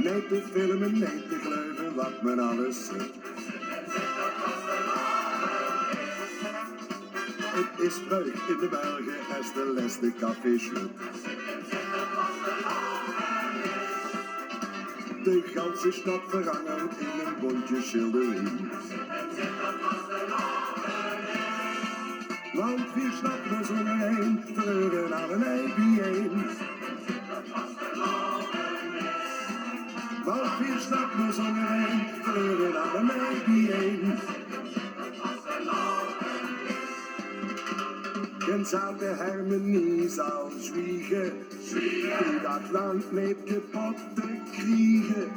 Nee te filmen, nee te geloven wat men alles zegt. Het is vreugd in de Belgen als de laatste café sluit. De ganse stad verhangen in een bondje schilderij. Want vier snappen zongen heen, verleuren aan een EB1. Want vier snappen zongen heen, verleuren aan een EB1. En zou de harmonie zal zwiegen, die dat land niet kapot te kriegen.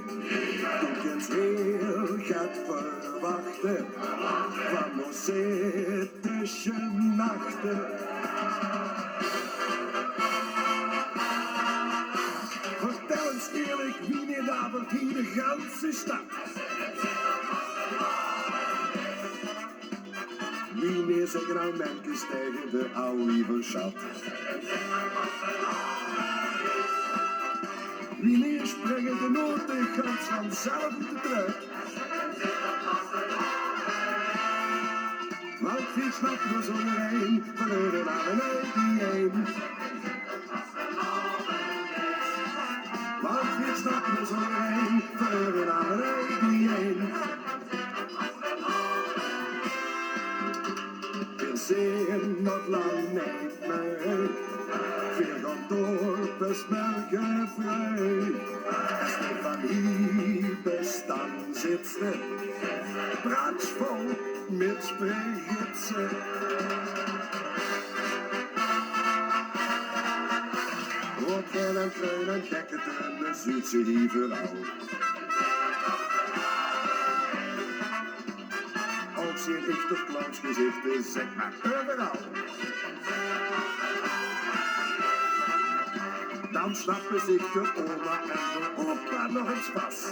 Toen eens heel gaat verwachten, van ons zittische nachten. Vertel eens eerlijk, wie neemt hier de ganse stad? Wie meer zeggen nou merkjes tegen de oude schat? Wie meer springen de noodtegans vanzelf op de trui? Want vier snappen zonder heen, verleuren aan een EB1. Want vier snappen zonder heen, verleuren aan een EB1. Zin nog lang niet meer, veel kantoor smelken vrij. Stefanie bestaan zit ze, braadsvol met spreegitsen. Roken en kreun en gekke tunnen ziet ze die vrouw. Zeer dichter clownsgezichten, zeg maar overal. Dan snappen zich de oma en de opa nog eens vast.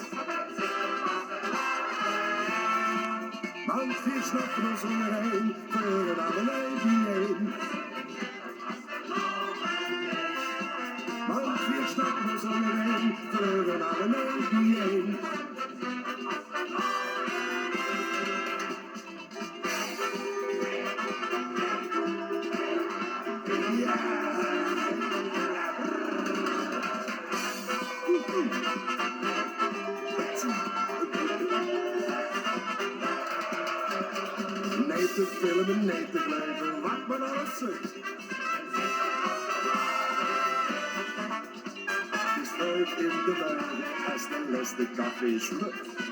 Want vier snappen zonder heen, verleuren aan de EB1. Want vier snappen zonder heen, verleuren aan de EB1. Nee te filmen, nee te blijven, wat men alles zegt. Het is vreugd in de Belgen als de laatste café sluit.